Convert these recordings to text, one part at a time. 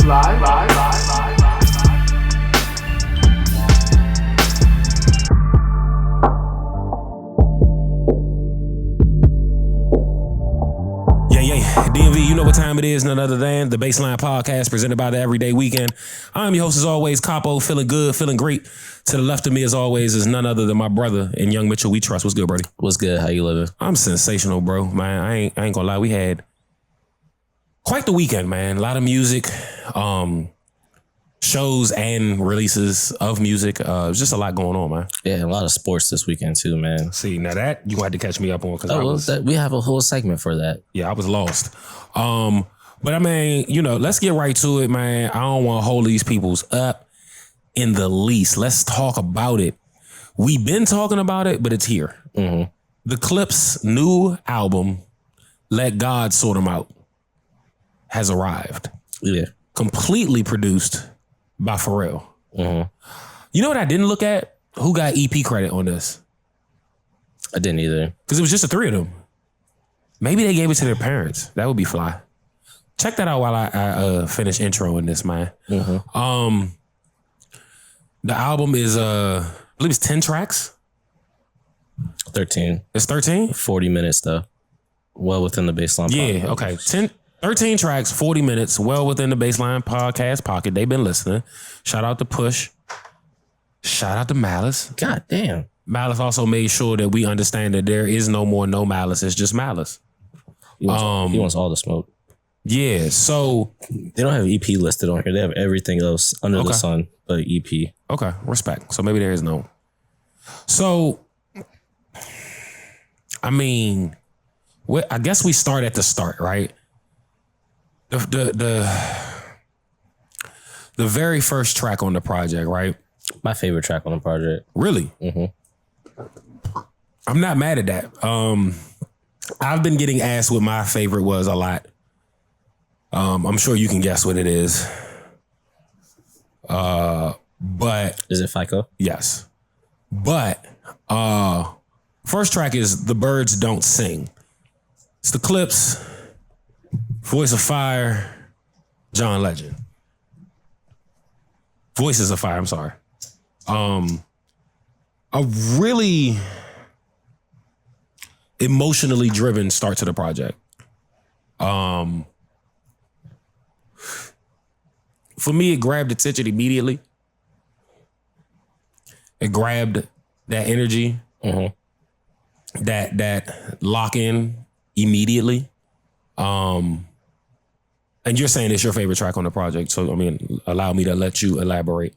DMV, you know what time it is, none other than the BASSLINE podcast presented by TheEvrydywknd. I'm your host as always, CoCo, feeling good, feeling great. To the left of me as always is none other than my brother and Young Mitchell. We trust. What's good, buddy? What's good? How you living? I'm sensational, bro. Man, I ain't gonna lie. We had quite the weekend, man. A lot of music, shows and releases of music. There's just a lot going on, man. Yeah, a lot of sports this weekend too, man. See, now that you had to catch me up on because we have a whole segment for that. Yeah, I was lost. But I mean, let's get right to it, man. I don't want to hold these people's up in the least. Let's talk about it. We've been talking about it, but it's here. Mm-hmm. The Clipse new album, Let God Sort 'Em Out, has arrived. Yeah. Completely produced by Pharrell. Mm-hmm. You know what I didn't look at? Who got EP credit on this? I didn't either. Because it was just the three of them. Maybe they gave it to their parents. That would be fly. Check that out while I finish introing this, man. Mm-hmm. The album is, I believe it's 10 tracks. 13. It's 13? 40 minutes though. Well within the BASSLINE podcast. Yeah, okay. 13 tracks, 40 minutes, well within the BASSLINE podcast pocket. They've been listening. Shout out to Push. Shout out to Malice. God damn. Malice also made sure that we understand that there is no more no Malice. It's just Malice. He wants all the smoke. Yeah, so they don't have EP listed on here. They have everything else under the sun but EP. Okay, respect. So maybe there is no. So, I mean, I guess we start at the start, right? The very first track on the project, right? My favorite track on the project. Really? Mm-hmm. I'm not mad at that. I've been getting asked what my favorite was a lot. I'm sure you can guess what it is. But is it FICO? Yes. But first track is The Birds Don't Sing. It's the Clipse, Voice of Fire, John Legend. Voices of Fire, I'm sorry. A really emotionally driven start to the project. For me, it grabbed attention immediately. It grabbed that energy, that lock in immediately. And you're saying it's your favorite track on the project, so I mean, allow me to let you elaborate.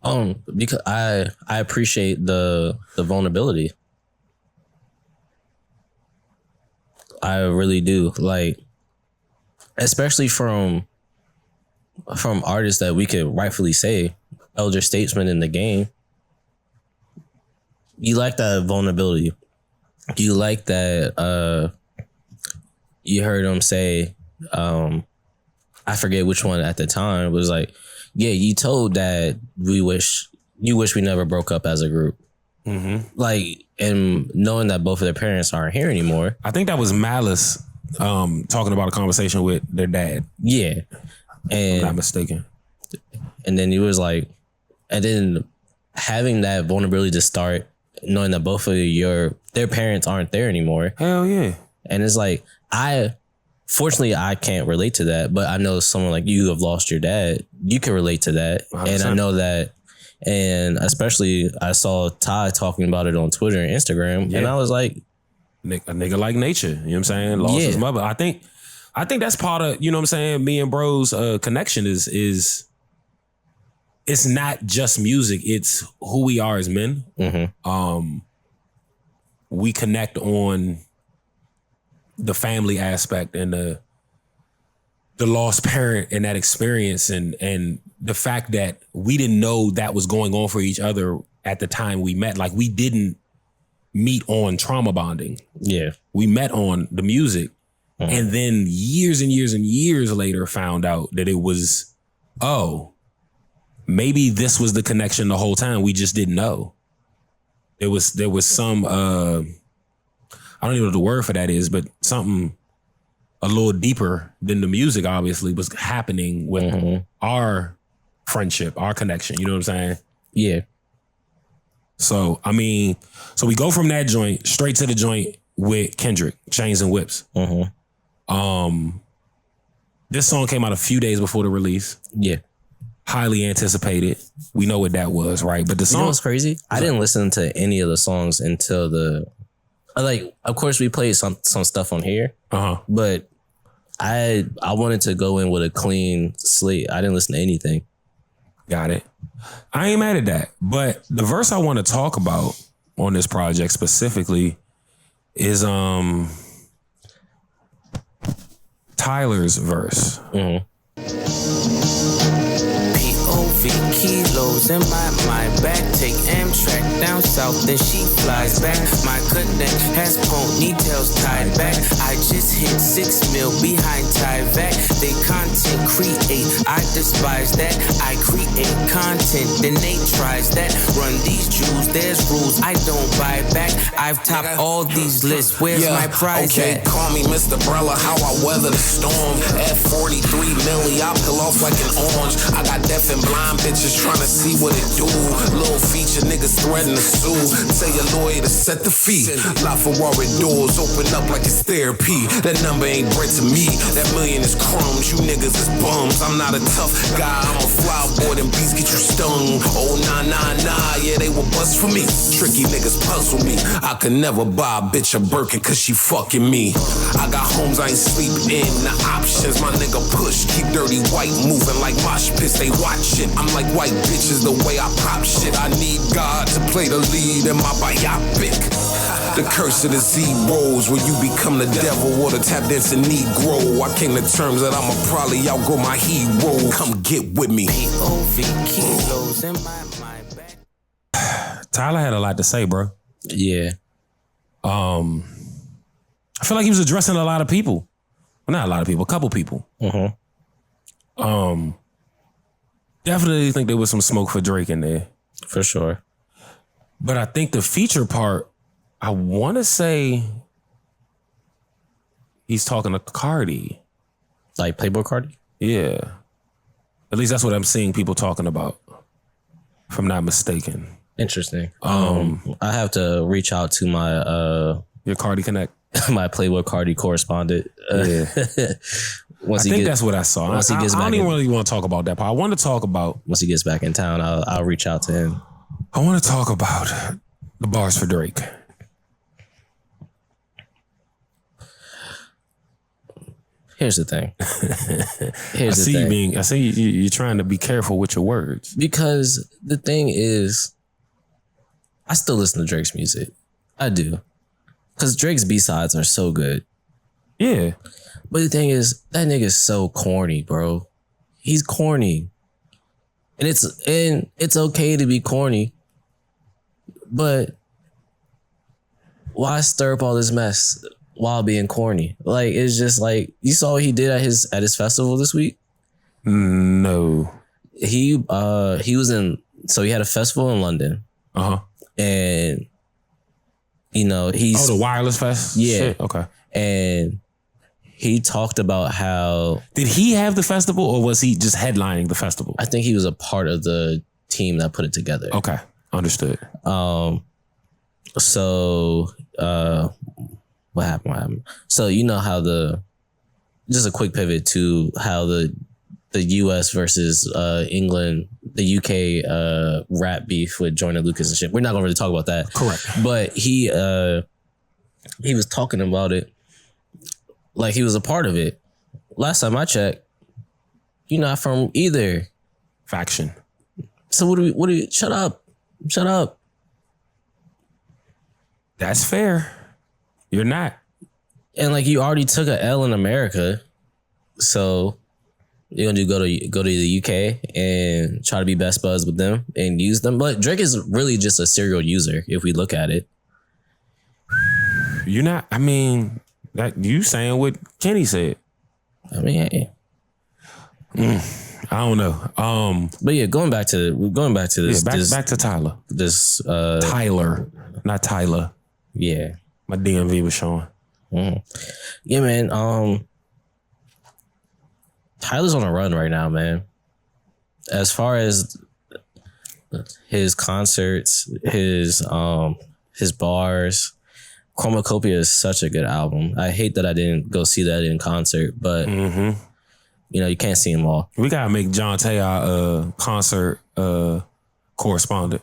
Because I appreciate the vulnerability. I really do. Like, especially from artists that we could rightfully say elder statesmen in the game. You like that vulnerability. You like that you heard him say, I forget which one at the time, was like, yeah, you told that you wish we never broke up as a group. Mm-hmm. Like, and knowing that both of their parents aren't here anymore. I think that was Malice talking about a conversation with their dad. Yeah. And, if I'm not mistaken. And then he was like, and then having that vulnerability to start, knowing that both of their parents aren't there anymore. Hell yeah. And it's like, fortunately, I can't relate to that, but I know someone like you have lost your dad. You can relate to that. 100%. And I know that, and especially I saw Ty talking about it on Twitter and Instagram, and I was like, a nigga like nature, you know what I'm saying? Lost his mother. I think that's part of, you know what I'm saying, me and bro's connection is it's not just music, it's who we are as men. Mm-hmm. We connect on the family aspect and the lost parent in that experience and the fact that we didn't know that was going on for each other at the time we met. Like, we didn't meet on trauma bonding. Yeah. We met on the music. Mm-hmm. And then years and years and years later found out that it was, maybe this was the connection the whole time. We just didn't know. There was some, I don't even know what the word for that is, but something a little deeper than the music obviously was happening with our friendship, our connection. You know what I'm saying? Yeah. So, I mean, so we go from that joint straight to the joint with Kendrick, Chains and Whips. This song came out a few days before the release. Yeah. Highly anticipated. We know what that was, right? But the song... You know what's crazy? I didn't listen to any of the songs until the... Like, of course, we played some stuff on here. But I wanted to go in with a clean slate. I didn't listen to anything. Got it. I ain't mad at that. But the verse I want to talk about on this project specifically is Tyler's verse. POV kilos in my mind back. Take Amtrak down south, then she flies back. My connect has ponytails tied back. I just hit 6 mil behind Tyvek. They content create, I despise that. I create content, then they tries that. Run these jewels, there's rules I don't buy back. I've topped all these lists, where's my prize at? Call me Mr. Brella, how I weather the storm. At 43 milli, I peel off like an orange. I got deaf and blind bitches trying to see what it do. Little feature niggas threatening to sue. Tell your lawyer to set the fee. LaFerrari doors open up like it's therapy. That number ain't bread to me. That million is crumbs. You niggas is bums. I'm not a tough guy. I'm a fly boy. Them beats get you stung. Oh, nah. Yeah, they will bust for me. Tricky niggas puzzle me. I could never buy a bitch a Birkin cause she fucking me. I got homes I ain't sleeping in. The options my nigga push. Keep dirty white moving like mosh pits. They watching. I'm like white bitches the way I pop shit. I need God to play the lead in my biopic. The curse of the zeros, where you become the devil or the tap dancing Negro. I came to terms that I'ma probably outgrow my hero. Come get with me. POV kilos in my mind back. Tyler had a lot to say, bro. Yeah. I feel like he was addressing a lot of people. Well, not a lot of people, a couple people. Definitely think there was some smoke for Drake in there. For sure. But I think the feature part, I want to say he's talking to Cardi. Like Playboy Cardi? Yeah. At least that's what I'm seeing people talking about, if I'm not mistaken. Interesting. I have to reach out to my your Cardi Connect. My Playboy Cardi correspondent. Yeah. I think that's what I saw. Once he gets I back don't even really want to talk about that part. I want to talk about... Once he gets back in town, I'll reach out to him. I want to talk about the bars for Drake. Here's the thing. I see you're trying to be careful with your words. Because the thing is, I still listen to Drake's music. I do. Because Drake's B-sides are so good. Yeah. But the thing is, that nigga's so corny, bro. He's corny. And it's okay to be corny. But why stir up all this mess while being corny? Like, it's just like, you saw what he did at his festival this week? No. He was in, so he had a festival in London. And you know, he's the Wireless Fest? Yeah. Shit. Okay. And he talked about how... Did he have the festival or was he just headlining the festival? I think he was a part of the team that put it together. Okay. Understood. So what happened? So you know how just a quick pivot to how the US versus England, the UK rap beef with Joyner Lucas and shit. We're not gonna really talk about that. Correct. But he was talking about it like he was a part of it. Last time I checked, you're not from either faction. So what do we shut up. That's fair. You're not. And like, you already took a L in America. So you're gonna go to the UK and try to be best buds with them and use them. But Drake is really just a serial user if we look at it. You're not. I mean, that you saying what Kenny said. I mean, hey. I don't know. But yeah, going back to this. Yeah, back to Tyler. This Tyler, not Tyler. Yeah, my DMV was showing. Yeah, man. Tyler's on a run right now, man. As far as his concerts, his bars, Chromacopia is such a good album. I hate that I didn't go see that in concert, but you know, you can't see them all. We gotta make Jonte our concert correspondent.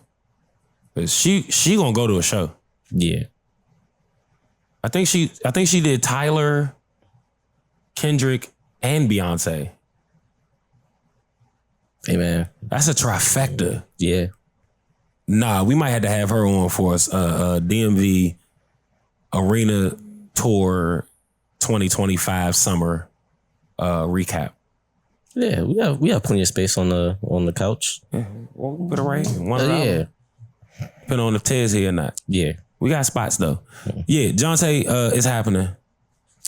She gonna go to a show. Yeah. I think she did Tyler, Kendrick, and Beyonce. Hey man, that's a trifecta. Yeah. Nah, we might have to have her on for us. DMV Arena Tour 2025 summer recap. Yeah, we have plenty of space on the couch. Yeah. Well, we put it right here. Yeah. Depending on if Ted's here or not. Yeah. We got spots though. Yeah, Jonte is happening.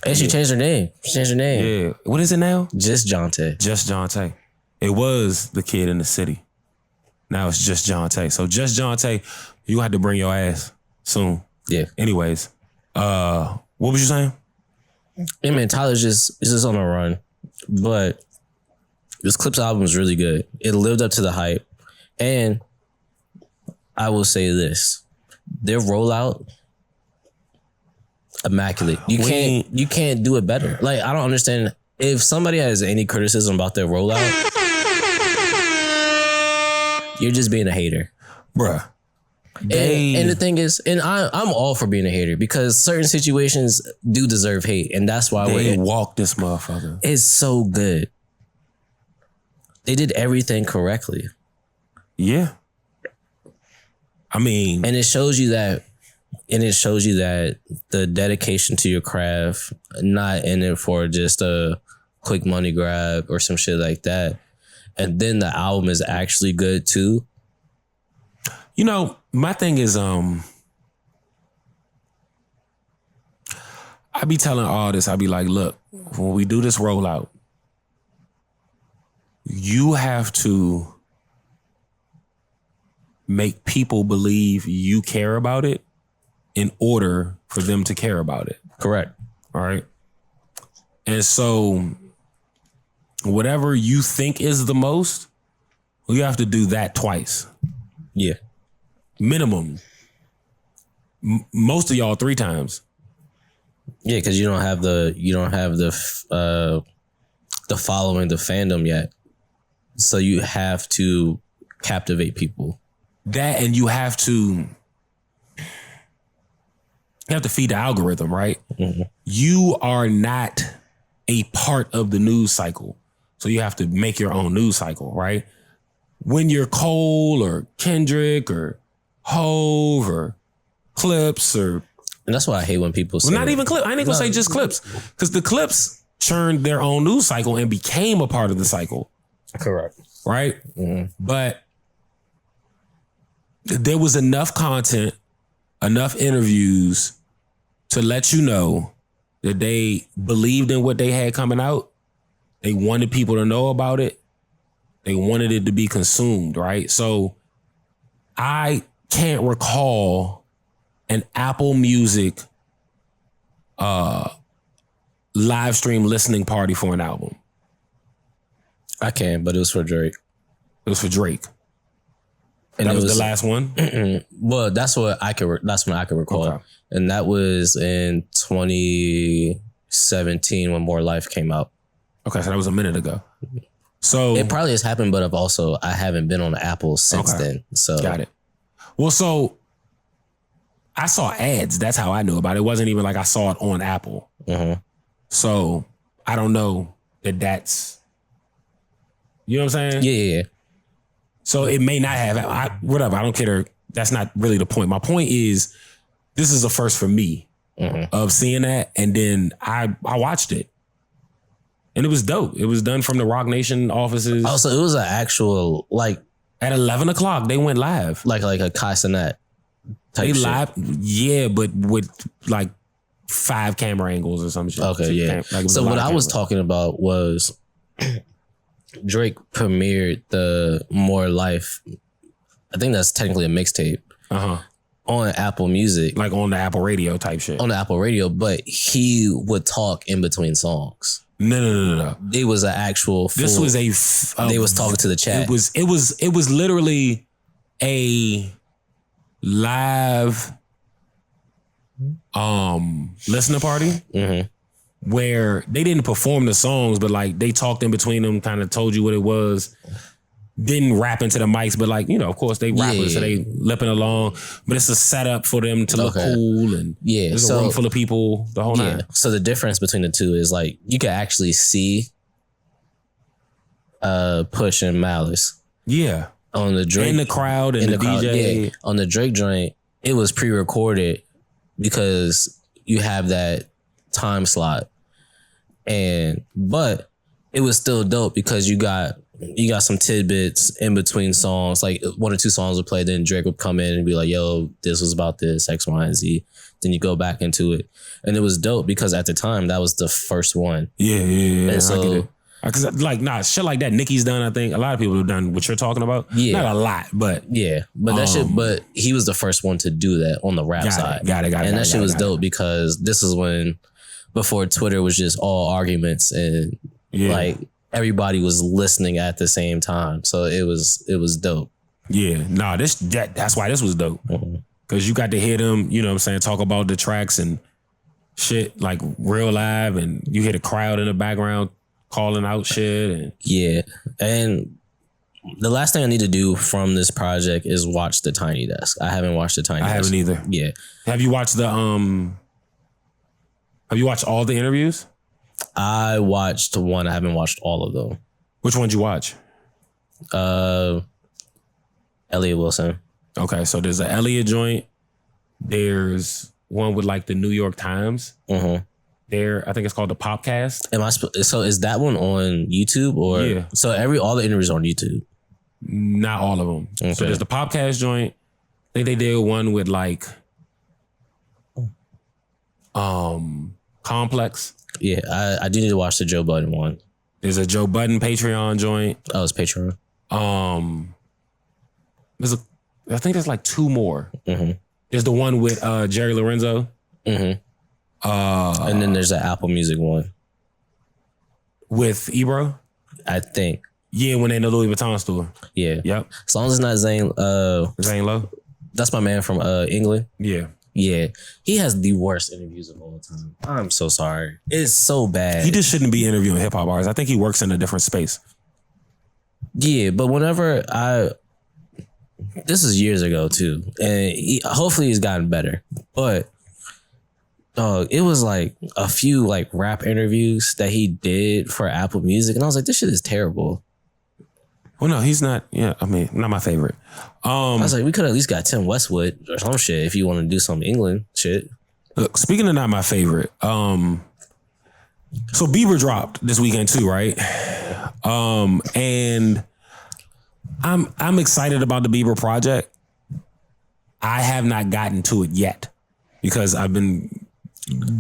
And she changed her name. Yeah. What is it now? Just Jonte. Just Jonte. It was the kid in the city. Now it's just Jonte. So just Jonte, you have to bring your ass soon. Yeah. Anyways, what was you saying? Hey man, Tyler's just on a run. But this Clipse album is really good. It lived up to the hype. And I will say this. Their rollout, immaculate. You can't do it better. Like, I don't understand. If somebody has any criticism about their rollout, you're just being a hater. Bruh. And the thing is, and I'm all for being a hater because certain situations do deserve hate. And that's why they walk this motherfucker. It's so good. They did everything correctly. Yeah. I mean, and it shows you that the dedication to your craft, not in it for just a quick money grab or some shit like that. And then the album is actually good too. You know, my thing is, I be telling artists, I be like, look, when we do this rollout, you have to make people believe you care about it in order for them to care about it. Correct. All right. And so whatever you think is the most, well, you have to do that twice. Yeah. Minimum. Most of y'all 3 times. Yeah, because you don't have the following, the fandom yet. So you have to captivate people. That, and you have to feed the algorithm, right? Mm-hmm. You are not a part of the news cycle. So you have to make your own news cycle, right? When you're Cole or Kendrick or Hove or Clipse or... And that's why I hate when people say... Well, not even Clipse. I ain't gonna say just Clipse. Because the Clipse churned their own news cycle and became a part of the cycle. Correct. Right? Mm-hmm. But there was enough content, enough interviews to let you know that they believed in what they had coming out. They wanted people to know about it. They wanted it to be consumed, right? So I can't recall an Apple Music live stream listening party for an album. I can, but it was for Drake. It was for Drake. And that was the last one? Well, that's when I can recall. Okay. And that was in 2017 when More Life came out. Okay, so that was a minute ago. So it probably has happened, but I haven't been on Apple since then. So got it. Well, so I saw ads. That's how I knew about it. It wasn't even like I saw it on Apple. Mm-hmm. So I don't know that's, you know what I'm saying? Yeah. So it may not have, whatever. I don't care. That's not really the point. My point is, this is a first for me of seeing that. And then I watched it. And it was dope. It was done from the Rock Nation offices. Oh, so it was an actual, like... At 11 o'clock, they went live. Like a Kai Cenat type shit. Live, yeah, but with like 5 camera angles or some shit. Okay, yeah. So what I was talking about was Drake premiered the More Life. I think that's technically a mixtape. On Apple Music. Like on the Apple Radio type shit. On the Apple Radio, but he would talk in between songs. No. It was an actual. This was they was talking to the chat. It was literally a live listener party where they didn't perform the songs, but like they talked in between them, kind of told you what it was. Didn't rap into the mics, but like, of course they rappers, so they lipping along. But it's a setup for them to look cool, and there's a room full of people the whole night. So the difference between the two is like you can actually see Push and Malice. Yeah. On the Drake. In the crowd and the DJ. Yeah. On the Drake joint, it was pre-recorded because you have that time slot. But it was still dope because you got some tidbits in between songs. Like 1 or 2 songs would play, then Drake would come in and be like, yo, this was about this, X, Y, and Z. Then you go back into it. And it was dope because at the time, that was the first one. Yeah. And so, I get it. Because shit like that Nicki's done, I think. A lot of people have done what you're talking about. Yeah. Not a lot, but. Yeah. But that shit, but he was the first one to do that on the rap side. Got it. And that shit was dope because this is when, before Twitter was just all arguments and like everybody was listening at the same time. So it was dope. Yeah. Nah, that's why this was dope. Because you got to hear them, talk about the tracks and shit like real live, and you hear the crowd in the background calling out shit. And the last thing I need to do from this project is watch the Tiny Desk. I haven't watched the Tiny Desk. I haven't either. Yeah. Have you watched all the interviews? I watched one. I haven't watched all of them. Which one'd you watch? Elliot Wilson. Okay, so there's an Elliot joint. There's one with like the New York Times. There, I think it's called the Popcast. So is that one on YouTube or? Yeah. So all the interviews are on YouTube. Not all of them. Okay. So there's the Popcast joint. I think they did one with like Complex. Yeah, I do need to watch the Joe Budden one. There's a Joe Budden Patreon joint. Oh, it's Patreon. I think there's like 2 more. There's the one with Jerry Lorenzo. And then there's an Apple Music one with Ebro, I think. Yeah, when they in the Louis Vuitton store. Yeah. Yep. As long as it's not Zane Lowe. That's my man from England. Yeah. Yeah. He has the worst interviews of all time. I'm so sorry. It's so bad. He just shouldn't be interviewing hip hop artists. I think he works in a different space. Yeah, but this is years ago too, and hopefully he's gotten better. But it was like a few like rap interviews that he did for Apple Music, and I was like, this shit is terrible. Well, no, he's not. Yeah, I mean, not my favorite. I was like, we could at least got Tim Westwood or some shit if you want to do some England shit. Look, speaking of not my favorite, so Bieber dropped this weekend too, right? And I'm excited about the Bieber project. I have not gotten to it yet because I've been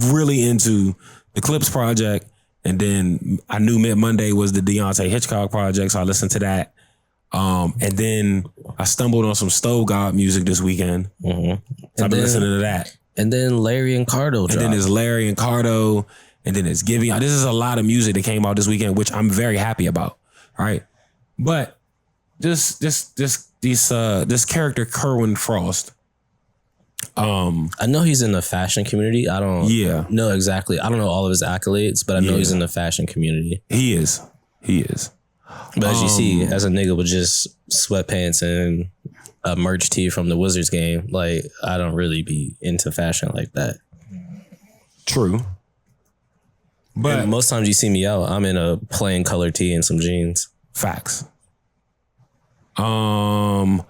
really into the Clipse project, and then I knew Mid-Monday was the Deontay Hitchcock project, so I listened to that. And then I stumbled on some Stove God music this weekend. So I've been listening to that. And then Larry and Cardo dropped. And then there's Larry and Cardo, and then it's Giving. This is a lot of music that came out this weekend, which I'm very happy about. All right. But this character Kerwin Frost. I know he's in the fashion community. I don't know exactly. I don't know all of his accolades, but I know he's in the fashion community. He is. But as you see, as a nigga with just sweatpants and a merch tee from the Wizards game, like I don't really be into fashion like that. True. But and most times you see me out, I'm in a plain color tee and some jeans. Facts. I'm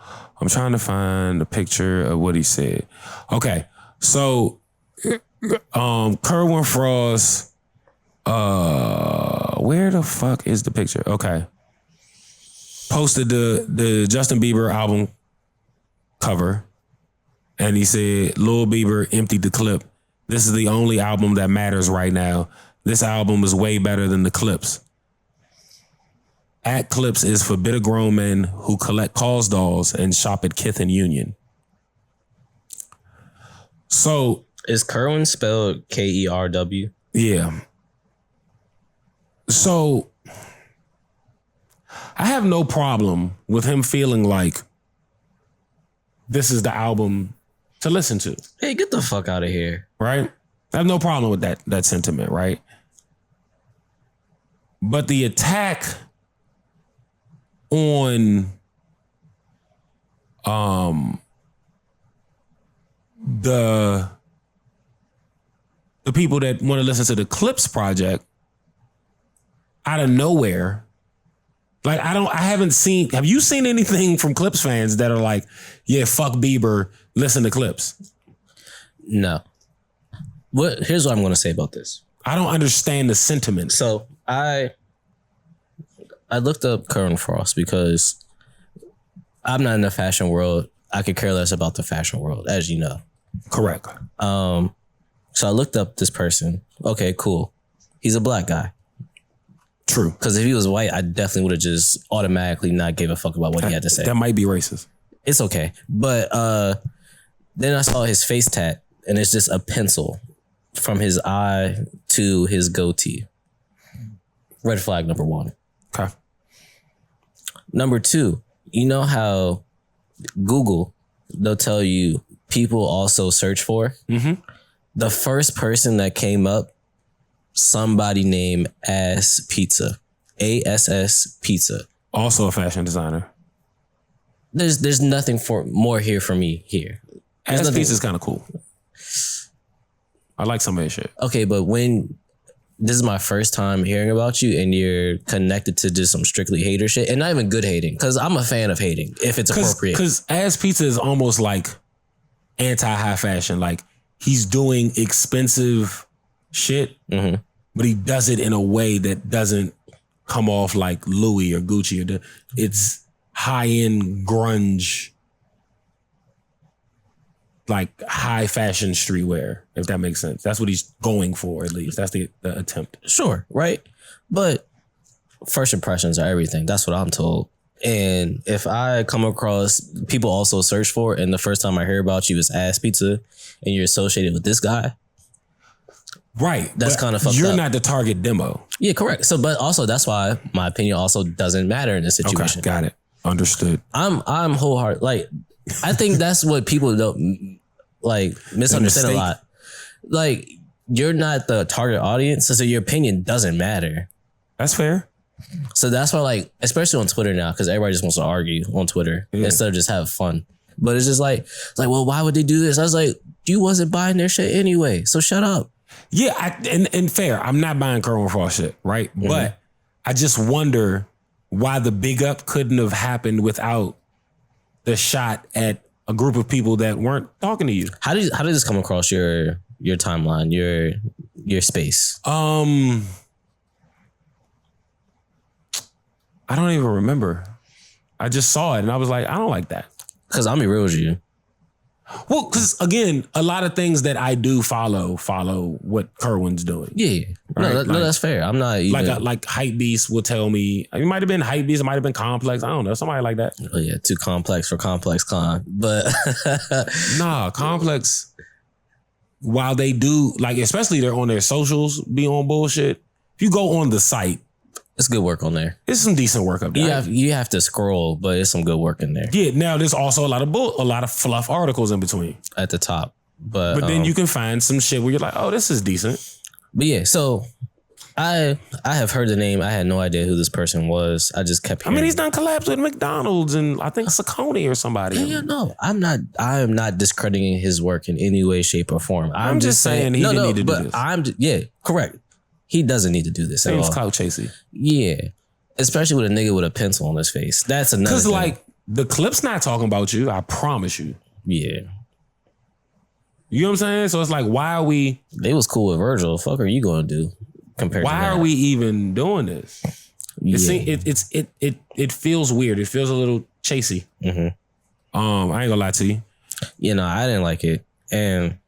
trying to find a picture of what he said. Okay. So Kerwin Frost, where the fuck is the picture? Okay. Posted the Justin Bieber album cover, and he said, Lil Bieber emptied the clip. This is the only album that matters right now. This album is way better than the Clipse. At Clipse is for bitter grown men who collect Cause dolls and shop at Kith and Union. So is Kerwin spelled Kerw? Yeah. So I have no problem with him feeling like this is the album to listen to. Hey, get the fuck out of here. Right? I have no problem with that sentiment, right? But the attack on the people that want to listen to the Clipse project out of nowhere. Like, I haven't seen, have you seen anything from Clipse fans that are like, yeah, fuck Bieber, listen to Clipse? No. Here's what I'm going to say about this. I don't understand the sentiment. So I looked up Kerwin Frost because I'm not in the fashion world. I could care less about the fashion world, as you know. Correct. So I looked up this person. Okay, cool. He's a black guy. True. Because if he was white, I definitely would have just automatically not gave a fuck about what he had to say. That might be racist. It's okay. But then I saw his face tat, and it's just a pencil from his eye to his goatee. Red flag number one. Okay. Number two, you know how Google, they'll tell you people also search for? Mm-hmm. The first person that came up, somebody named Ass Pizza. ASS Pizza. Also a fashion designer. There's nothing more here for me here. Ass Pizza is kind of cool. I like some of that shit. Okay, but when this is my first time hearing about you and you're connected to just some strictly hater shit, and not even good hating, because I'm a fan of hating if it's appropriate. Because Ass Pizza is almost like anti-high fashion. Like, he's doing expensive shit, but he does it in a way that doesn't come off like Louis or Gucci. It's high-end grunge, like high fashion streetwear, if that makes sense. That's what he's going for, at least. That's the attempt. Sure, right? But first impressions are everything. That's what I'm told. And if I come across people also search for it, and the first time I hear about you is Ass Pizza, and you're associated with this guy, right? That's kind of fucked up. You're not the target demo. Yeah, correct. So, but also that's why my opinion also doesn't matter in this situation. Okay, got it. Understood. I'm wholehearted. Like, I think that's what people don't like misunderstand a lot. Like, you're not the target audience, so your opinion doesn't matter. That's fair. So that's why, like, especially on Twitter now, because everybody just wants to argue on Twitter instead of just have fun. But it's just like, well, why would they do this? I was like, you wasn't buying their shit anyway, so shut up. Yeah, and fair. I'm not buying Kerwin Frost shit, right? Mm-hmm. But I just wonder why the big up couldn't have happened without the shot at a group of people that weren't talking to you. How did this come across your timeline, your space? I don't even remember. I just saw it and I was like, I don't like that. Because I'm real with you. Well, because again, a lot of things that I do follow what Kerwin's doing. Yeah. Right? No, that's fair. I'm not even... Like Hypebeast will tell me, it might have been Hypebeast, it might have been Complex. I don't know, somebody like that. Oh yeah, too complex for Complex Con. But... Nah, Complex, while they do, like, especially they're on their socials, be on bullshit. If you go on the site, it's good work on there. It's some decent work up there. You have to scroll, but it's some good work in there. Yeah. Now there's also a lot of fluff articles in between at the top, but then you can find some shit where you're like, oh, this is decent. But yeah, so I have heard the name. I had no idea who this person was. I just kept hearing. I mean, he's done collabs with McDonald's and I think Saucony or somebody. Yeah, no, I am not discrediting his work in any way, shape, or form. I'm just saying he didn't need to do this. Correct. He doesn't need to do this at all. Clout-chasing. Yeah. Especially with a nigga with a pencil on his face. That's another thing. Because, like, the Clip's not talking about you. I promise you. Yeah. You know what I'm saying? So it's like, why are we... They was cool with Virgil. Fuck are you going to do compared to that? Why are we even doing this? Yeah. It feels weird. It feels a little chasey. Mm-hmm. I ain't gonna lie to you. You know, I didn't like it. And...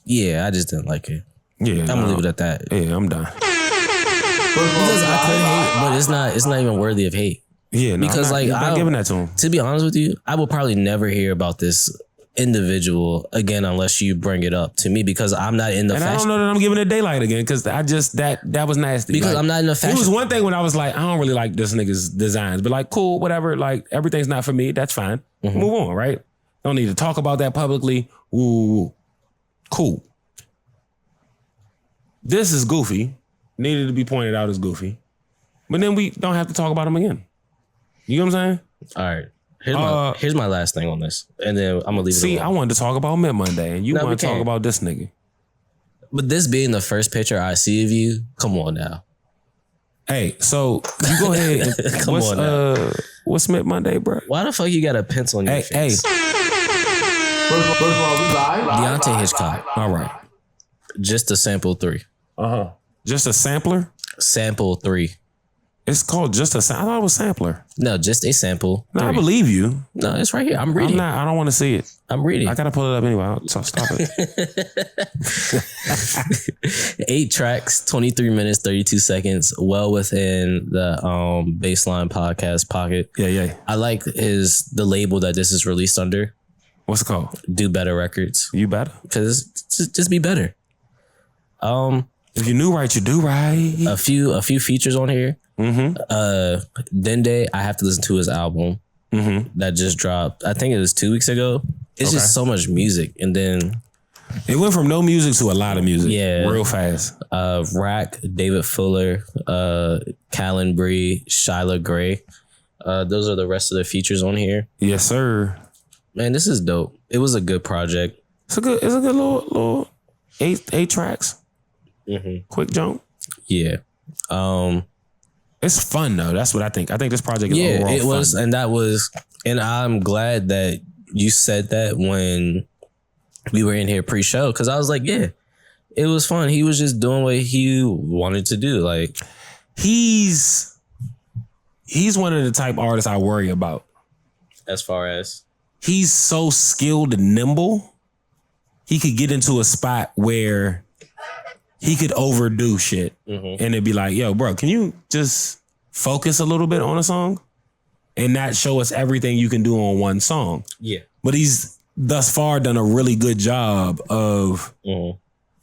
yeah, I just didn't like it. Yeah, I'm gonna leave it at that. Yeah, I'm done. Because I could hate, but it's not even worthy of hate. Yeah, no, because I'm not giving that to him. To be honest with you, I will probably never hear about this individual again unless you bring it up to me because I'm not in the and fashion. I don't know that I'm giving it daylight again because I just that was nasty. Because like, I'm not in the fashion. It was one thing when I was like, I don't really like this nigga's designs, but like, cool, whatever. Like everything's not for me. That's fine. Move on, right? Don't need to talk about that publicly. Ooh, cool. This is goofy. Needed to be pointed out as goofy. But then we don't have to talk about him again. You know what I'm saying? All right. Here's my last thing on this. And then I'm going to leave it alone. I wanted to talk about Mid Monday and you want to talk about this nigga. But this being the first picture I see of you, come on now. Hey, so you go ahead. And what's Mid Monday, bro? Why the fuck you got a pencil on your face? First of all, we live. Deontay Hitchcock. All right. Just a sample 3. Just a sampler? Sample 3. It's called just a sample. I thought it was sampler. No, just a sample. No, I believe you. No, it's right here. I'm reading. I don't want to see it. I'm reading. I gotta pull it up anyway. So stop it. 8 tracks, 23 minutes, 32 seconds. Well within the BASSLINE podcast pocket. Yeah. I like the label that this is released under. What's it called? Do Better Records. You better. Because just be better. If you knew right, you do right. A few features on here. Dende, I have to listen to his album that just dropped. I think it was 2 weeks ago. It's just so much music, and then it went from no music to a lot of music. Yeah, real fast. Rack, David Fuller, Callan Bree, Shyla Gray. Those are the rest of the features on here. Yes, sir. Man, this is dope. It was a good project. It's a good little 8 tracks. Quick jump. Yeah. It's fun though. That's what I think. I think this project is overall it was, fun. and I'm glad that you said that when we were in here pre-show, because I was like, yeah, it was fun. He was just doing what he wanted to do. Like he's one of the type artists I worry about. As far as he's so skilled and nimble, he could get into a spot where he could overdo shit and it'd be like, yo, bro, can you just focus a little bit on a song and not show us everything you can do on one song? Yeah. But he's thus far done a really good job of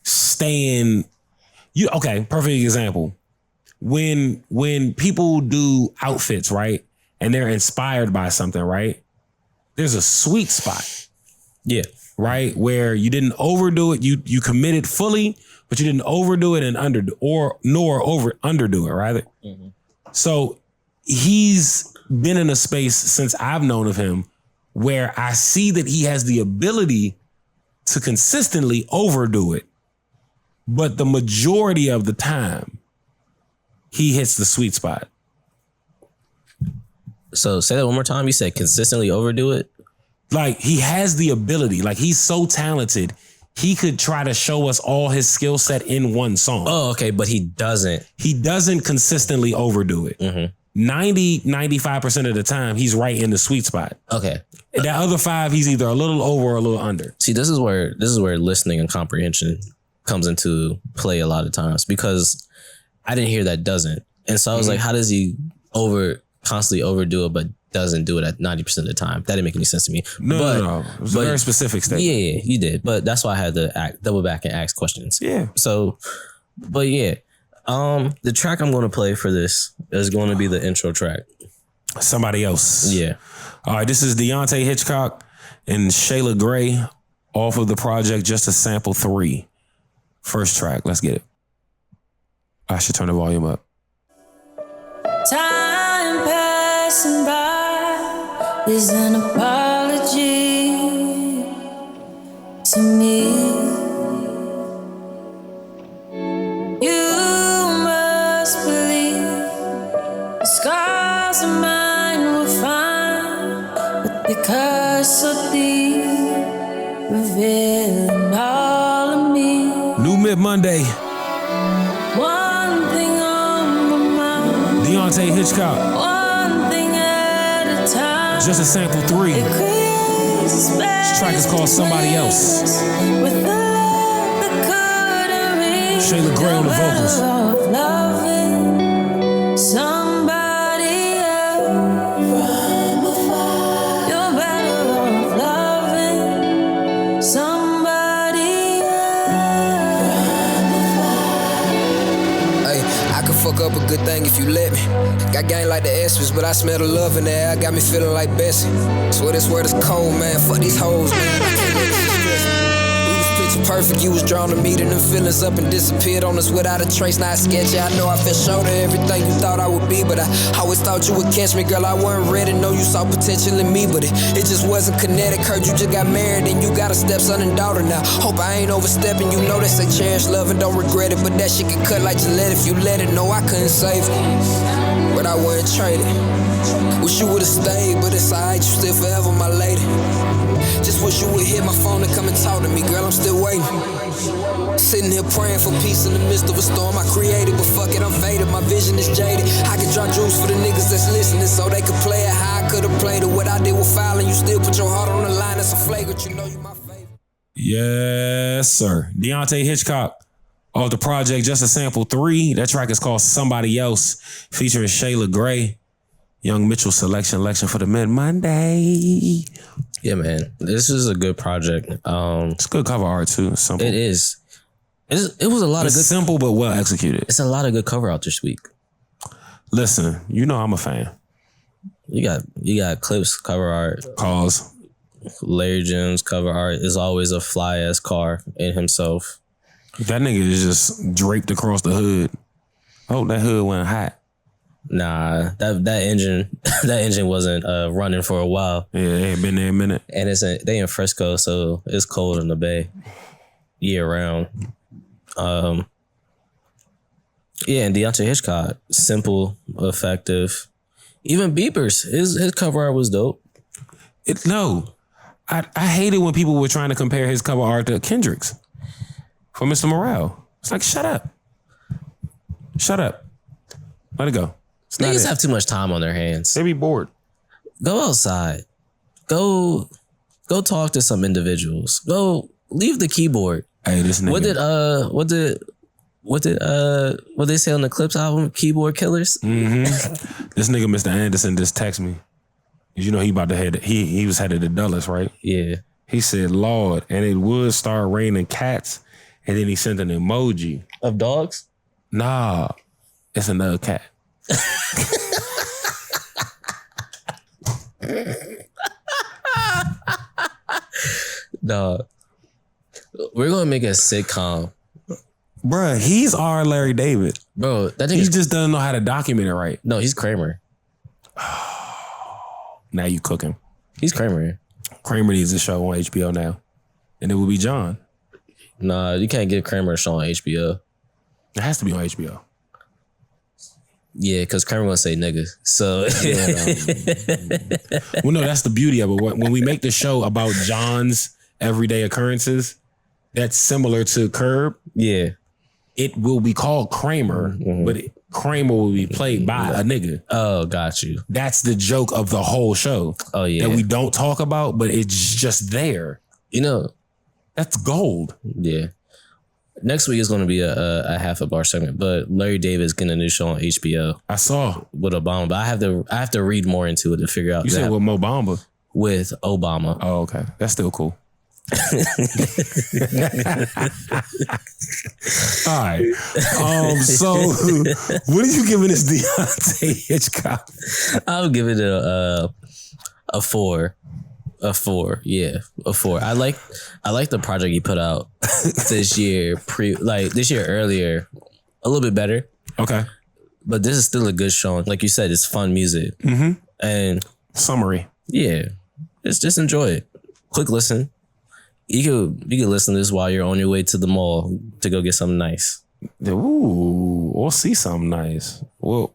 staying. Okay, perfect example. When people do outfits, right, and they're inspired by something, right, there's a sweet spot. Yeah. Right? Where you didn't overdo it. You committed fully, but you didn't overdo it and underdo it, right? So he's been in a space since I've known of him where I see that he has the ability to consistently overdo it. But the majority of the time, he hits the sweet spot. So say that one more time. You said consistently overdo it? Like he has the ability, like he's so talented. He could try to show us all his skill set in one song. Oh, okay. But he doesn't. He doesn't consistently overdo it. 95% of the time, he's right in the sweet spot. Okay. That other 5, he's either a little over or a little under. See, this is where listening and comprehension comes into play a lot of times, because I didn't hear that doesn't. And so I was like, how does he constantly overdo it, but doesn't do it at 90% of the time? That didn't make any sense to me. No. It was a very specific statement. Yeah, you did. But that's why I had to double back and ask questions. Yeah. So, but yeah. The track I'm going to play for this is going to be the intro track. Somebody else. Yeah. All right, this is Deontay Hitchcock and Shyla Gray off of the project Just a Sample 3. First track. Let's get it. I should turn the volume up. Time passing by is an apology to me. You must believe the scars of mine were fine, but because so deep, revealing all of me. New Mid Monday. One thing on my mind. Deontay Hitchcock. One thing at a time. Just a Sample 3. This track is called Somebody Else. With the love that couldn't reach. Shyla Gray on the vocals. Loving somebody else from afar. You're better off loving up a good thing if you let me. Got gang like the Espers, but I smell the love in the air. Got me feeling like Bessie. Swear this word is cold, man. Fuck these hoes, man. I can't let this stress me. We was picture perfect, you was drawn to me, then them feelings up and disappeared on us without a trace. Now it's sketchy. I know I fell short of everything you thought I would be, but I always thought you would catch me, girl. I wasn't ready. Know you saw potential in me, but it just wasn't kinetic. Heard you just got married and you got a stepson and daughter now. Hope I ain't overstepping. You know they say cherish love and don't regret it, but that shit can cut like Gillette if you let it. No, I couldn't save it, but I wouldn't trade it. Wish you would've stayed, but it's alright. You still forever my lady. Just wish you would hit my phone and come and talk to me, girl. I'm still waiting. Sitting here praying for peace in the midst of a storm. I created, but fuck it, I'm faded. My vision is jaded. I can drop jewels for the niggas that's listening, so they could play it how I could've played it. What I did with filing, you still put your heart on the line. That's a flagrant. You know you my favorite. Yes, sir. Deontay Hitchcock off the project Just a Sample 3. That track is called Somebody Else, featuring Shayla Gray. Young Mitchell selection for the Mid Monday. Yeah, man. This is a good project. It's good cover art too. It's simple. It is. It was a lot of good. Simple but well executed. It's a lot of good cover art this week. Listen, you know I'm a fan. You got Clipse cover art. Cause Larry Jones cover art is always a fly ass car in himself. That nigga is just draped across the hood. Oh, that hood went hot. Nah, that engine wasn't running for a while. Yeah, it ain't been there a minute. And they in Frisco, so it's cold in the Bay year round. Yeah, and Deontay Hitchcock, simple, effective. Even Bieber's his cover art was dope. I hated when people were trying to compare his cover art to Kendrick's for Mr. Morale. It's like, shut up. Let it go. Niggas have too much time on their hands. They be bored. Go outside. Go talk to some individuals. Go leave the keyboard. Hey, this nigga. What they say on the Clipse album? Keyboard killers. Mm-hmm. This nigga Mr. Anderson just text me. You know he about to head. He was headed to Dulles, right? Yeah. He said, "Lord," and it would start raining cats, and then he sent an emoji of dogs. Nah, it's another cat. Dog. We're gonna make a sitcom. Bruh, he's our Larry David. Bro, that he just doesn't know how to document it right. No, he's Kramer. Now you cooking. He's Kramer. Kramer needs a show on HBO now. And it will be John. Nah, you can't get Kramer a show on HBO. It has to be on HBO. Yeah, because Kramer won't say nigga. So well, no, that's the beauty of it. When we make the show about John's everyday occurrences, that's similar to Curb. Yeah. It will be called Kramer, but Kramer will be played by a nigga. Oh, got you. That's the joke of the whole show. Oh, yeah. That we don't talk about, but it's just there. You know. That's gold. Yeah. Next week is going to be a half a bar segment, but Larry David's getting a new show on HBO. I saw. With Obama, but I have to read more into it to figure out. You said with Mo Bamba? With Obama. Oh, okay. That's still cool. All right. So what are you giving this Deontay Hitchcock? I'll give it a 4. A 4, yeah, a 4. I like the project he put out this year. This year earlier, a little bit better. Okay, but this is still a good show. Like you said, it's fun music and summary. Yeah, just enjoy it. Quick listen. You could listen to this while you're on your way to the mall to go get something nice. Ooh, or see something nice. Well,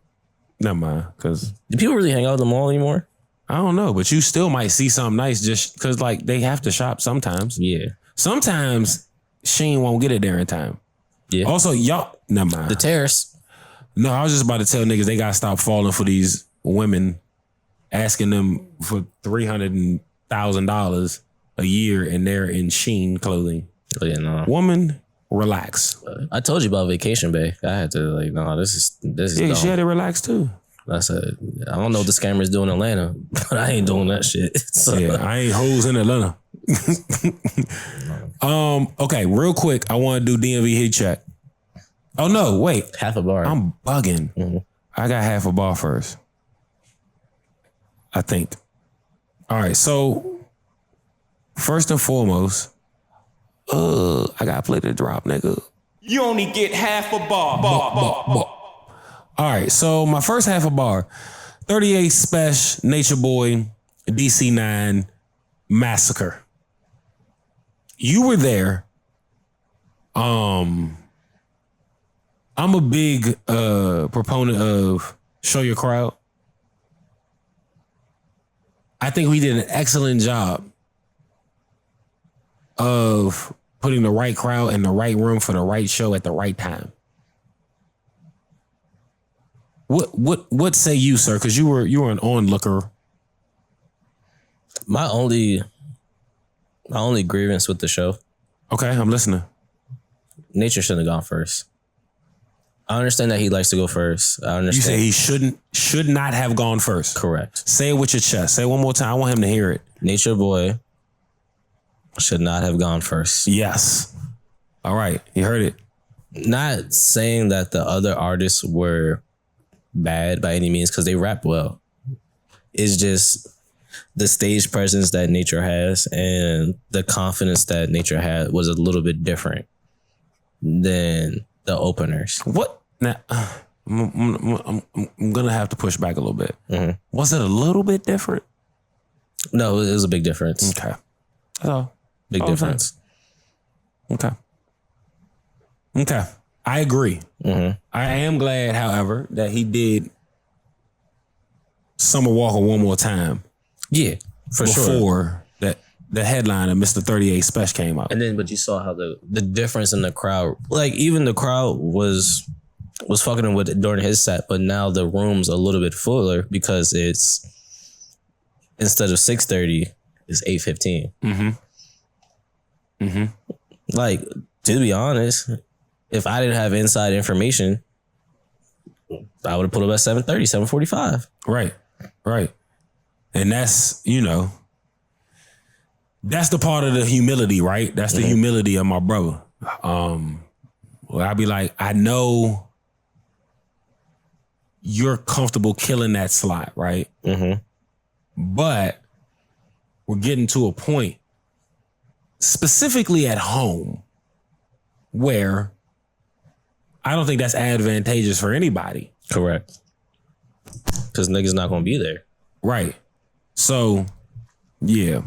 never mind. Because do people really hang out at the mall anymore? I don't know, but you still might see something nice just because, like, they have to shop sometimes. Yeah. Sometimes Sheen won't get it there in time. Yeah. Also, y'all, never mind. The Terrace. No, I was just about to tell niggas they gotta stop falling for these women asking them for $300,000 a year and they're in Sheen clothing. Oh, yeah, no. Woman, relax. I told you about Vacation Bay. I had to this is Yeah, dumb. she had to relax too. I said, I don't know what the scammers do in Atlanta, but I ain't doing that shit. So. Yeah, I ain't hoes in Atlanta. Okay, real quick, I want to do DMV heat check. Oh no, wait. Half a bar. I'm bugging. I got half a bar first. I think. All right, so first and foremost, I gotta play the drop, nigga. You only get half a bar. All right, so my first half a bar, 38 Spesh Nature Boi, DC9 Massacre. You were there. I'm a big proponent of show your crowd. I think we did an excellent job of putting the right crowd in the right room for the right show at the right time. What say you, sir? Because you were an onlooker. My only grievance with the show. Okay, I'm listening. Nature shouldn't have gone first. I understand that he likes to go first. I understand. You say he should not have gone first. Correct. Say it with your chest. Say it one more time. I want him to hear it. Nature Boi should not have gone first. Yes. All right. You heard it. Not saying that the other artists were bad by any means, because they rap well. It's just the stage presence that Nature has and the confidence that Nature had was a little bit different than the openers. What? Now, I'm going to have to push back a little bit. Mm-hmm. Was it a little bit different? No, it was a big difference. Okay. That's all. Big difference. Okay. I agree. Mm-hmm. I am glad, however, that he did Summer Walker one more time. Yeah, for sure. Before that, the headline of Mr. 38 Spesh came out. And then, but you saw how the difference in the crowd, like even the crowd was fucking with it during his set, but now the room's a little bit fuller because it's, instead of 6:30, it's 8:15. Mm-hmm. Mm-hmm. Like, to be honest, if I didn't have inside information, I would have put up at 7:30, 7:45. Right. And that's, that's the part of the humility, right? That's the humility of my brother. Well, I'd be like, I know you're comfortable killing that slot, right? Mm-hmm. But we're getting to a point, specifically at home, where I don't think that's advantageous for anybody. Correct. Because niggas not going to be there. Right. So, yeah,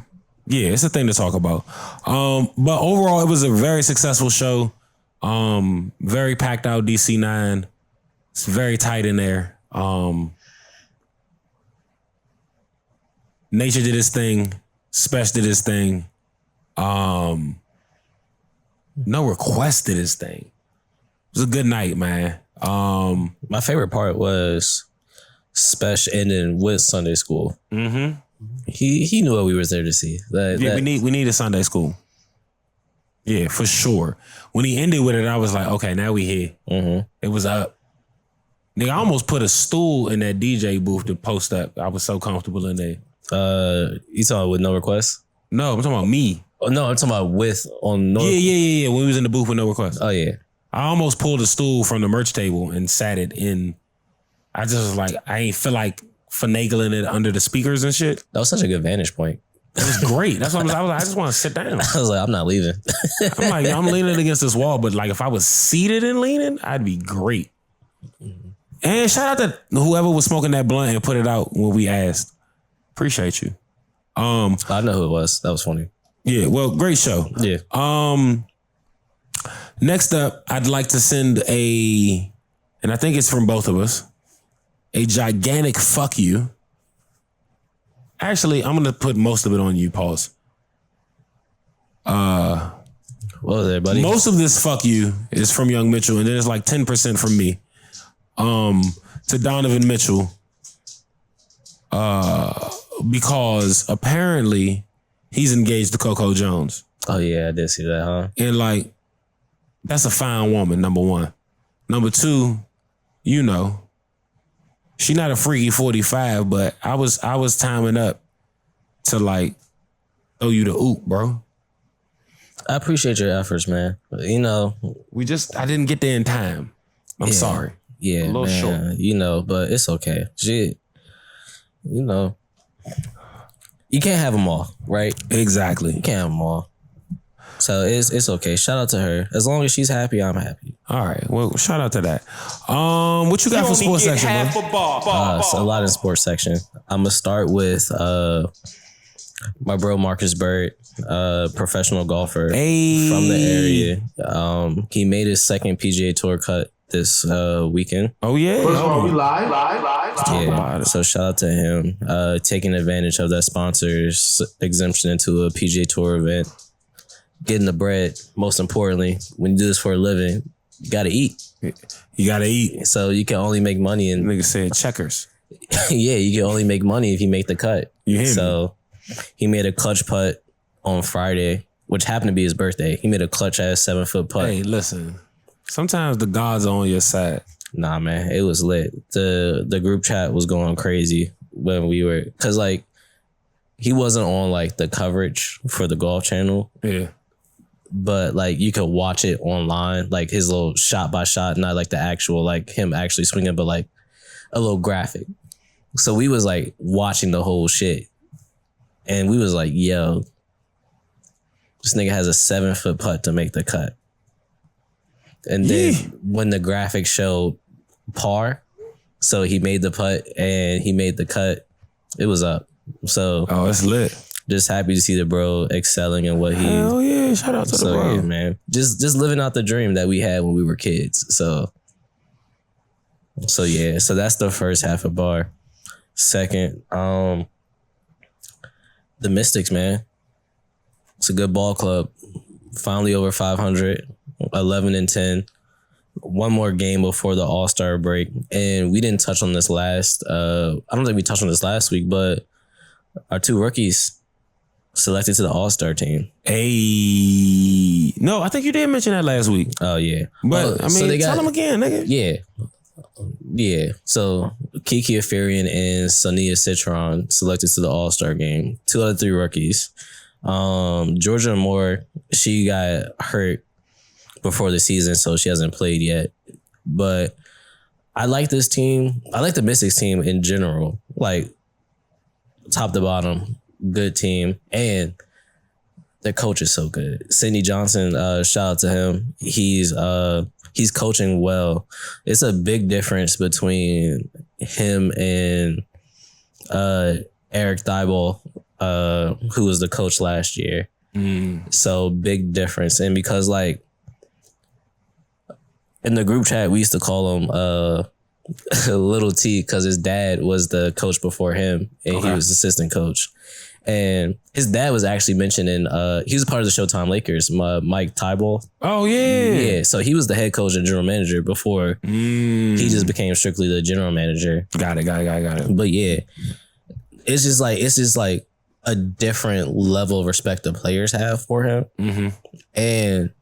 it's a thing to talk about. But overall, it was a very successful show. Very packed out DC9. It's very tight in there. Nature did his thing. Spesh did his thing. No Request did his thing. It was a good night, man. My favorite part was Spesh ending with Sunday School. Mm-hmm. He knew what we were there to see. We need a Sunday School. Yeah, for sure. When he ended with it, I was like, okay, now we here. Mm-hmm. It was up. Nigga, I almost put a stool in that DJ booth to post up. I was so comfortable in there. You talking about with No Request? No, I'm talking about me. Oh, no, I'm talking about with on No. Yeah. When we was in the booth with No Request. Oh yeah. I almost pulled a stool from the merch table and sat it in. I just was like, I ain't feel like finagling it under the speakers and shit. That was such a good vantage point. It was great. That's what I was like, I just want to sit down. I was like, I'm not leaving. I'm like, I'm leaning against this wall, but like if I was seated and leaning, I'd be great. And shout out to whoever was smoking that blunt and put it out when we asked. Appreciate you. I know who it was. That was funny. Yeah, well, great show. Yeah. Next up, I'd like to send and I think it's from both of us, a gigantic fuck you. Actually, I'm going to put most of it on you, pause. What was there, buddy? Most of this fuck you is from Young Mitchell, and then it's like 10% from me. To Donovan Mitchell. Because apparently he's engaged to CoCo Jones. Oh yeah, I did see that, huh? And like, that's a fine woman, number one. Number two, she not a freaky 45, but I was timing up to like throw you the oop, bro. I appreciate your efforts, man. You know, I didn't get there in time. I'm sorry. Yeah, a little short. You know, but it's okay. Shit, you know, you can't have them all, right? Exactly. You can't have them all. So it's okay. Shout out to her. As long as she's happy, I'm happy. All right. Well, shout out to that. What you got for sports section, bro? So a lot in sports section. I'm gonna start with my bro Marcus Bird, professional golfer from the area. He made his second PGA Tour cut this weekend. Oh yeah. First of all, we live. Yeah. So shout out to him taking advantage of that sponsor's exemption into a PGA Tour event. Getting the bread, most importantly, when you do this for a living, you gotta eat. You gotta eat. So you can only make money in nigga said checkers. Yeah, you can only make money if you make the cut. You hear me? So he made a clutch putt on Friday, which happened to be his birthday. He made a clutch ass 7-foot putt. Hey, listen. Sometimes the gods are on your side. Nah, man, it was lit. The group chat was going crazy when we were, cause like he wasn't on like the coverage for the Golf Channel. Yeah. But like you could watch it online, like his little shot by shot, not like the actual like him actually swinging, but like a little graphic. So we was like watching the whole shit, and we was like, "Yo, this nigga has a 7-foot putt to make the cut." And then when the graphic showed par, so he made the putt and he made the cut, it was up. So it's lit. Just happy to see the bro excelling in what he. Hell yeah! Shout out to the bro, yeah, man. Just living out the dream that we had when we were kids. So yeah. So that's the first half of bar. Second, the Mystics, man. It's a good ball club. Finally over 500, 11-10. One more game before the All-Star break, and we didn't touch on this last. I don't think we touched on this last week, but our 2 rookies selected to the All-Star team. Hey. No, I think you did mention that last week. Oh, yeah. But, I mean, so tell them again, nigga. Yeah. Yeah. So, Kiki Afarian and Sonia Citron selected to the All-Star game. 2 out of 3 rookies. Georgia Moore, she got hurt before the season, so she hasn't played yet. But I like this team. I like the Mystics team in general. Like, top to bottom. Good team, and their coach is so good. Sidney Johnson, shout out to him. He's coaching well. It's a big difference between him and Eric Thibault, who was the coach last year. So big difference, and because like in the group chat we used to call him Little T because his dad was the coach before him, and he was assistant coach. And his dad was actually mentioned in, he was a part of the Showtime Lakers, Mike Thibault. Oh, yeah. Yeah, so he was the head coach and general manager before he just became strictly the general manager. Got it. But yeah, it's just like a different level of respect the players have for him. Mm-hmm. And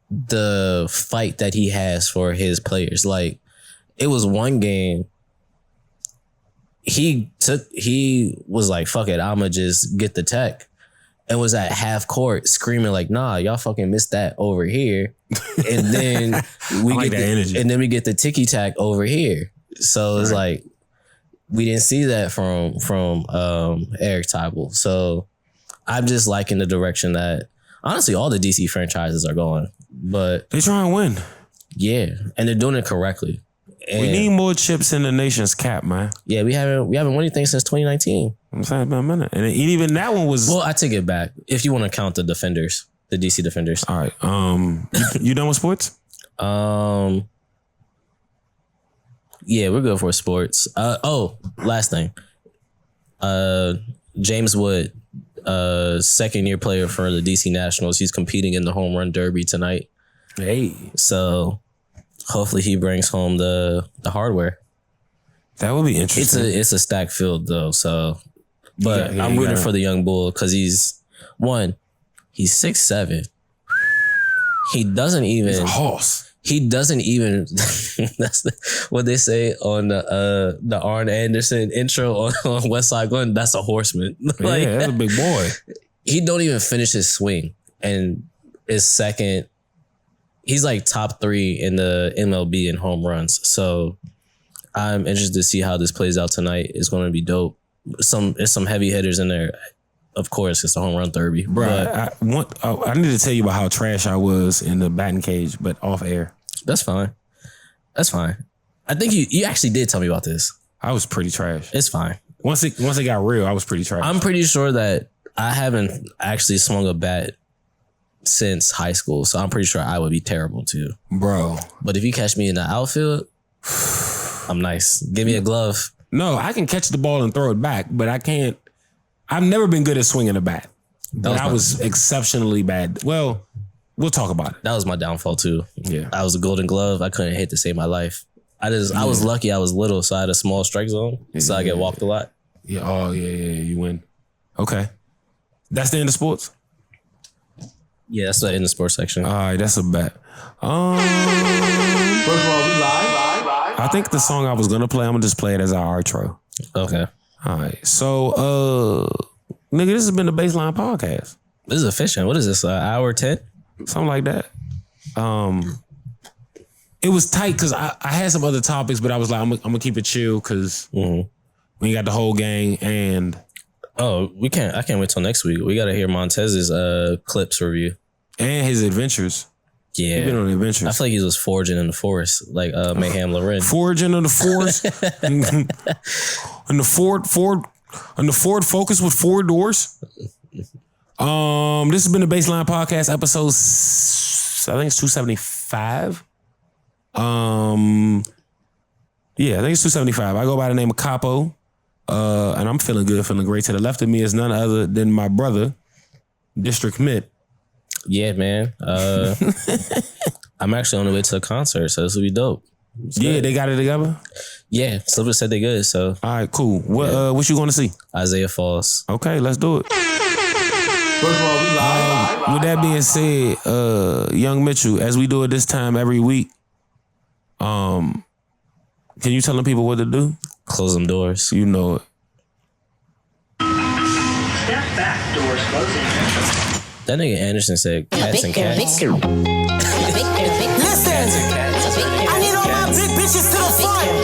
the fight that he has for his players. Like, it was one game, he was like, fuck it, I'ma just get the tech, and was at half court screaming like, nah, y'all fucking missed that over here. And then we get the ticky tack over here. So it's like we didn't see that from Eric Thibault. So I'm just liking the direction that honestly all the DC franchises are going. But they try and win. Yeah. And they're doing it correctly. And we need more chips in the nation's cap, man. Yeah, we haven't won anything since 2019. I'm saying about a minute. And even that one was... Well, I take it back. If you want to count the defenders, the DC defenders. All right. You done with sports? Yeah, we're good for sports. Last thing. James Wood, second year player for the DC Nationals. He's competing in the home run derby tonight. Hey. So hopefully he brings home the hardware. That would be interesting. It's a stacked field though. So, but I'm rooting for the young bull because he's 6'7". He doesn't even. He's a horse. He doesn't even. That's what they say on the Arn Anderson intro on West Side Gun. That's a horseman. Like, yeah, that's a big boy. He don't even finish his swing. and is second. He's like top 3 in the MLB in home runs. So I'm interested to see how this plays out tonight. It's going to be dope. There's some heavy hitters in there. Of course, it's the home run derby. Bro, I need to tell you about how trash I was in the batting cage, but off air. That's fine. I think you actually did tell me about this. I was pretty trash. It's fine. Once it got real, I was pretty trash. I'm pretty sure that I haven't actually swung a bat since high school, so I'm pretty sure I would be terrible too. Bro. But if you catch me in the outfield, I'm nice. Give me a glove. No, I can catch the ball and throw it back, but I can't. I've never been good at swinging a bat. But I was exceptionally bad. Well, we'll talk about it. That was my downfall too. Yeah. I was a golden glove. I couldn't hit to save my life. I was lucky I was little, so I had a small strike zone. So I get walked a lot. Yeah. Oh, yeah. You win. Okay. That's the end of sports? Yeah, that's the end of sports section. All right, that's a bet. First of all, we live. I think the song I was going to play, I'm going to just play it as our outro. Okay. All right. So, nigga, this has been the Baseline Podcast. This is efficient. What is this, hour 10? Something like that. It was tight because I had some other topics, but I was like, I'm going to keep it chill because we ain't got the whole gang. And I can't wait till next week. We got to hear Montez's Clipse review. And his adventures. Yeah. He's been on adventures. I feel like he was foraging in the forest, like Mayhem Loren. Foraging in the forest. And the Ford Focus with 4 doors. This has been the Baseline Podcast, episode, I think it's 275. Yeah, I think it's 275. I go by the name of Capo. And I'm feeling good, feeling great. To the left of me is none other than my brother, District Mid. Yeah, man. I'm actually on the way to a concert, so this will be dope. Yeah, they got it together? Yeah, Slipper said they good, so. All right, cool. What you going to see? Isaiah Falls. Okay, let's do it. First of all, we live. With that being said, Young Mitchell, as we do it this time every week, can you tell them people what to do? Close them doors. You know it. Step back, doors closing. That nigga Anderson said cats and cats. Listen, I need all my big bitches to the front.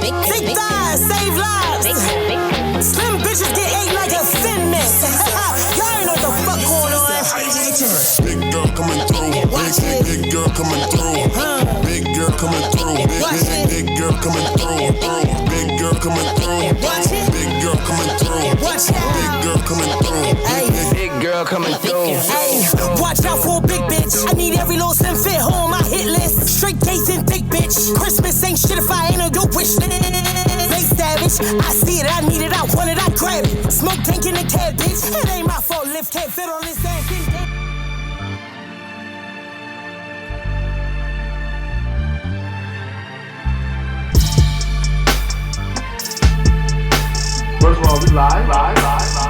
Big thighs, save lives. Slim bitches get ate like a thin mess. Y'all ain't know what the fuck going on. Big girl coming through. Big girl coming through. Big girl coming through. Big girl coming through. Big girl coming through. Big girl coming through. Big girl coming through. Big girl coming through. Hey, watch out for a big bitch. I need every little slim fit hole on my hit list. Straight gates and thick bitch. Christmas ain't shit if I ain't on your wish list. Fake savage. I see it, I need it, I want it, I grab it. Smoke tank in the cab, bitch. It ain't my fault. Lift can't fit on this ass. First of all, we live.